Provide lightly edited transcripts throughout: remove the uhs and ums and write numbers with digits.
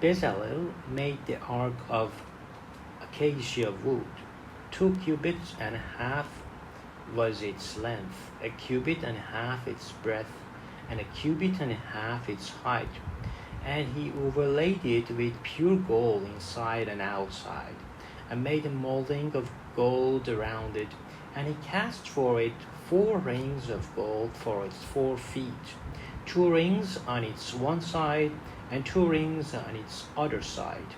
Bezalel made the ark of acacia wood. 2 cubits and a half was its length, a cubit and a half its breadth, and a cubit and a half its height. And he overlaid it with pure gold inside and outside, and made a molding of gold around it. And he cast for it 4 rings of gold for its 4 feet, 2 rings on its one side, and 2 rings on its other side.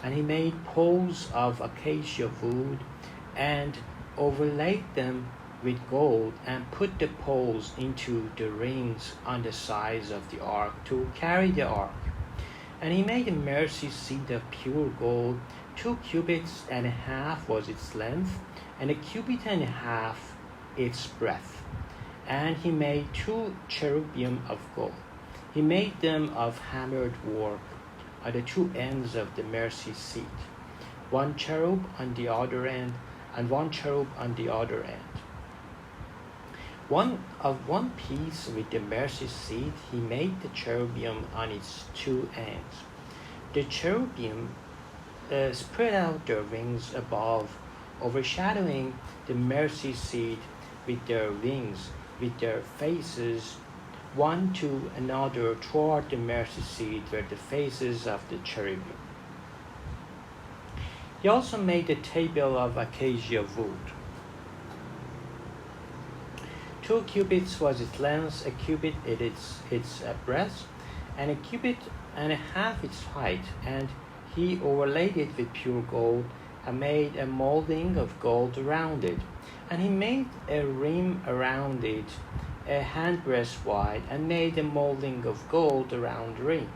And he made poles of acacia wood, and overlaid them with gold, and put the poles into the rings on the sides of the ark to carry the ark. And he made a mercy seat of pure gold. 2 cubits and a half was its length, and a cubit and a half its breadth. And he made 2 cherubim of gold. He made them of hammered work at the 2 ends of the mercy seat, 1 cherub on the other end, and 1 cherub on the other end. One piece with the mercy seat, he made the cherubim on its 2 ends. The cherubim spread out their wings above, overshadowing the mercy seat with their wings, with their faces one to another toward the mercy seat were the faces of the cherubim. He also made a table of acacia wood. 2 cubits was its length, a cubit its breadth, and a cubit and a half its height. And he overlaid it with pure gold, and made a molding of gold around it. And he made a rim around it, a handbreadth wide, and made a molding of gold around the rim.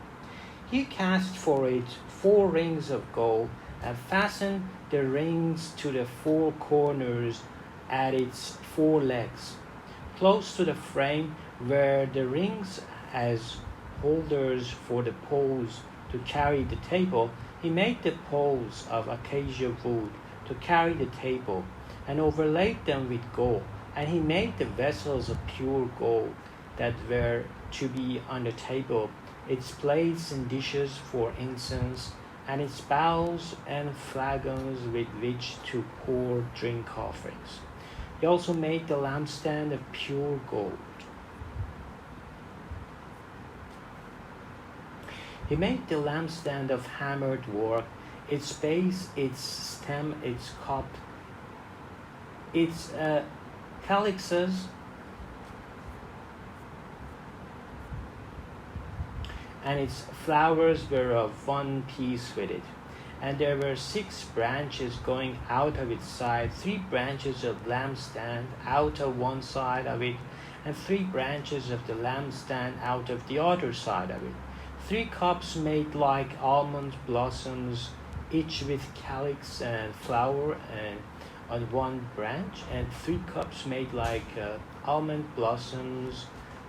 He cast for it 4 rings of gold, and fastened the rings to the 4 corners at its 4 legs. Close to the frame were the rings as holders for the poles to carry the table. He made the poles of acacia wood to carry the table, and overlaid them with gold. And he made the vessels of pure gold that were to be on the table, its plates and dishes for incense, and its bowls and flagons with which to pour drink offerings. He also made the lampstand of pure gold. He made the lampstand of hammered work, its base, its stem, its cup, its calyxes, and its flowers were of one piece with it. And there were 6 branches going out of its side, 3 branches of lampstand out of one side of it, and 3 branches of the lampstand out of the other side of it. 3 cups made like almond blossoms, each with calyx and flower and on one branch, and 3 cups made like almond blossoms,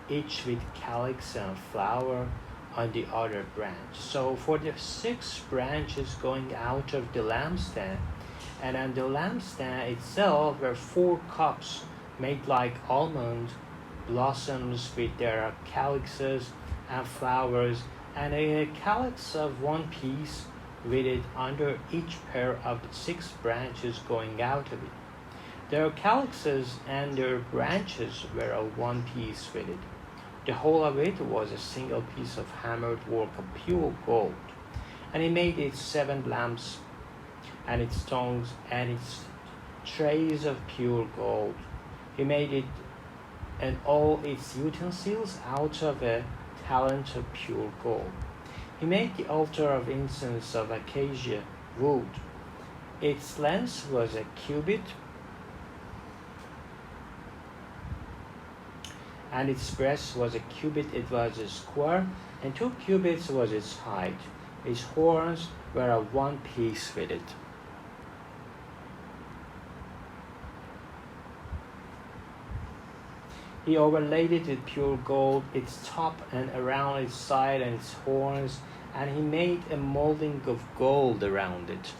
each with calyx and flower on the other branch. So for the 6 branches going out of the lampstand, and on the lampstand itself were 4 cups made like almond blossoms with their calyxes and flowers, and a calyx of one piece with it under each pair of the 6 branches going out of it. Their calyxes and their branches were of one piece with it. The whole of it was a single piece of hammered work of pure gold. And he made its 7 lamps, and its tongues, and its trays of pure gold. He made it and all its utensils out of a talent of pure gold. He made the altar of incense of acacia wood. Its length was a cubit, and its breadth was a cubit. It was a square, and 2 cubits was its height. Its horns were of one piece with it. He overlaid it with pure gold, its top and around its side and its horns, and he made a molding of gold around it.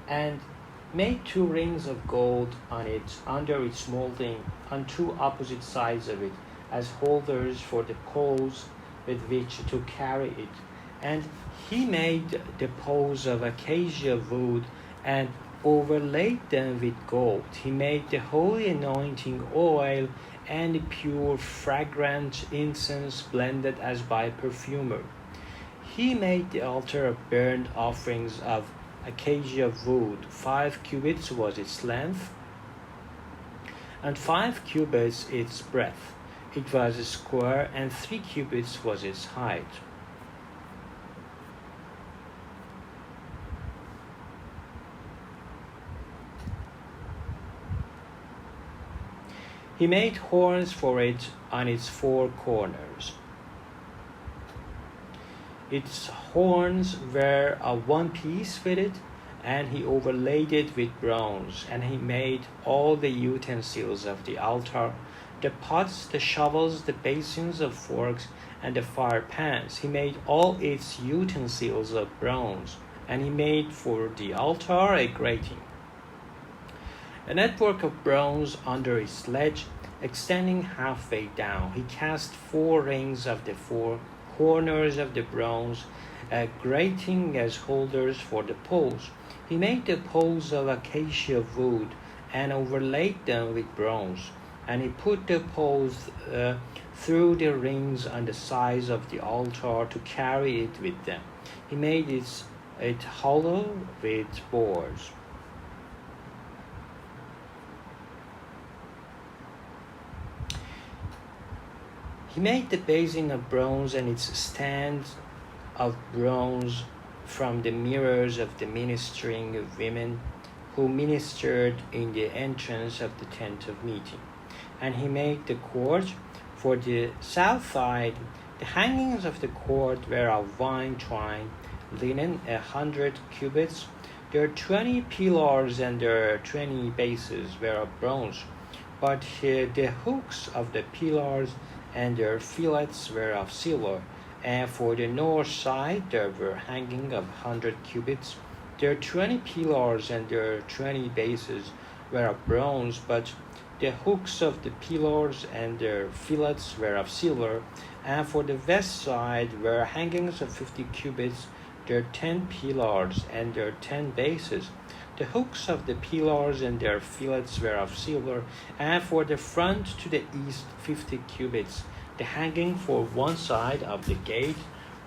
And made 2 rings of gold on it under its molding on 2 opposite sides of it as holders for the poles with which to carry it. And he made the poles of acacia wood and overlaid them with gold. He made the holy anointing oil and pure fragrant incense blended as by a perfumer. He made the altar of burnt offerings of acacia wood. 5 cubits was its length, and 5 cubits its breadth. It was square, and 3 cubits was its height. He made horns for it on its 4 corners. Its horns were of one piece with it, and he overlaid it with bronze. And he made all the utensils of the altar, the pots, the shovels, the basins of forks, and the fire pans. He made all its utensils of bronze, and he made for the altar a grating, a network of bronze under its ledge, extending halfway down. He cast 4 rings of the 4 corners of the bronze, a grating as holders for the poles. He made the poles of acacia wood and overlaid them with bronze. And he put the poles through the rings on the sides of the altar to carry it with them. He made it hollow with boards. He made the basin of bronze and its stand of bronze from the mirrors of the ministering women who ministered in the entrance of the tent of meeting. And he made the court for the south side. The hangings of the court were of fine twine, linen 100 cubits. Their 20 pillars and their 20 bases were of bronze, but the hooks of the pillars and their fillets were of silver. And for the north side there were hanging of 100 cubits. Their 20 pillars and their 20 bases were of bronze, but the hooks of the pillars and their fillets were of silver. And for the west side were hangings of 50 cubits, their 10 pillars and their 10 bases. The hooks of the pillars and their fillets were of silver. And for the front to the east 50 cubits. The hanging for one side of the gate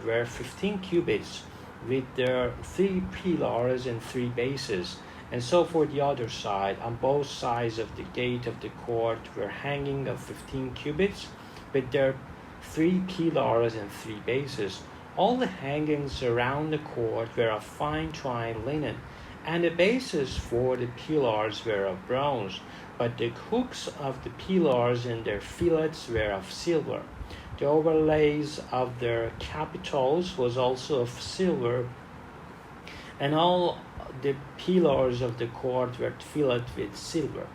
were 15 cubits, with their 3 pillars and 3 bases. And so for the other side, on both sides of the gate of the court were hanging of 15 cubits, with their 3 pillars and 3 bases. All the hangings around the court were of fine twined linen, and the bases for the pillars were of bronze, but the hooks of the pillars and their fillets were of silver. The overlays of their capitals was also of silver, and all the pillars of the court were filled with silver.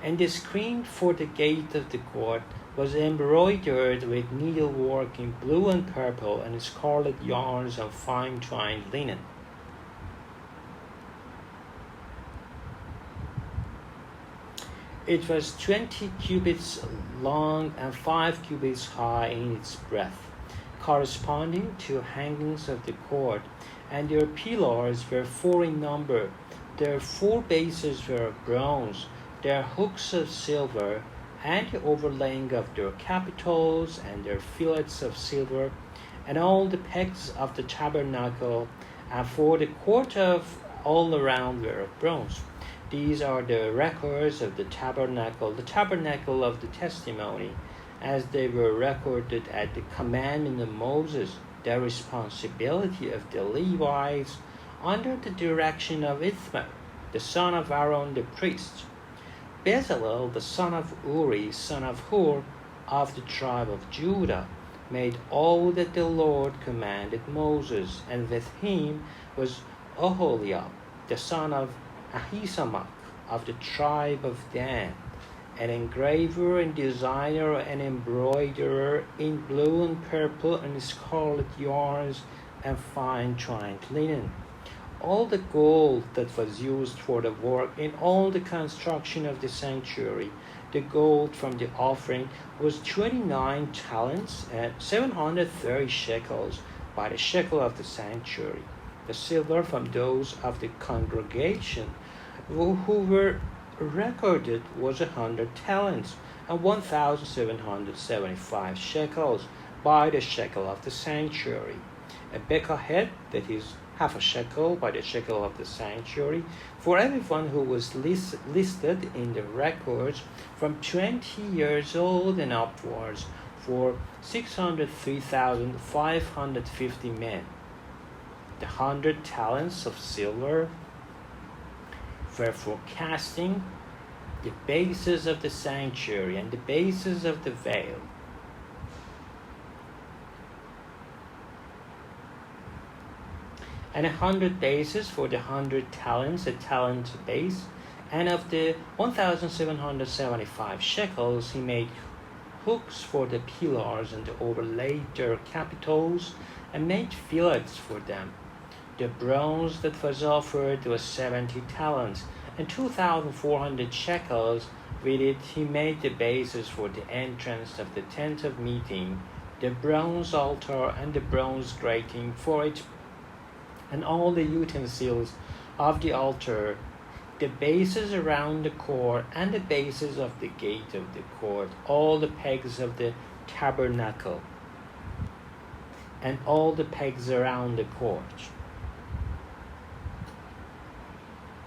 And the screen for the gate of the court was embroidered with needlework in blue and purple and scarlet yarns of fine twined linen. It was 20 cubits long and 5 cubits high in its breadth, corresponding to hangings of the court, and their pillars were 4 in number. Their 4 bases were of bronze, their hooks of silver, and the overlaying of their capitals and their fillets of silver, and all the pegs of the tabernacle, and for the court of all around were of bronze. These are the records of the tabernacle of the testimony, as they were recorded at the commandment of Moses, the responsibility of the Levites, under the direction of Ithamar, the son of Aaron the priest. Bezalel, the son of Uri, son of Hur, of the tribe of Judah, made all that the Lord commanded Moses, and with him was Oholiab, the son of Ahisamach, of the tribe of Dan, an engraver and designer and embroiderer in blue and purple and scarlet yarns and fine twined linen. all the gold that was used for the work in all the construction of the sanctuary, the gold from the offering was 29 talents and 730 shekels by the shekel of the sanctuary. The silver from those of the congregation who were recorded was 100 talents and 1,775 shekels by the shekel of the sanctuary. A bekah, that is half a shekel by the shekel of the sanctuary, for everyone who was listed in the records from 20 years old and upwards, for 603,550 men. The 100 talents of silver were for casting the bases of the sanctuary and the bases of the veil. And 100 bases for the 100 talents, a talent base, and of the 1,775 shekels he made hooks for the pillars and overlaid their capitals and made fillets for them. The bronze that was offered was 70 talents, and 2,400 shekels. With it he made the bases for the entrance of the tent of meeting, the bronze altar and the bronze grating for it, and all the utensils of the altar, the bases around the court, and the bases of the gate of the court, all the pegs of the tabernacle, and all the pegs around the court.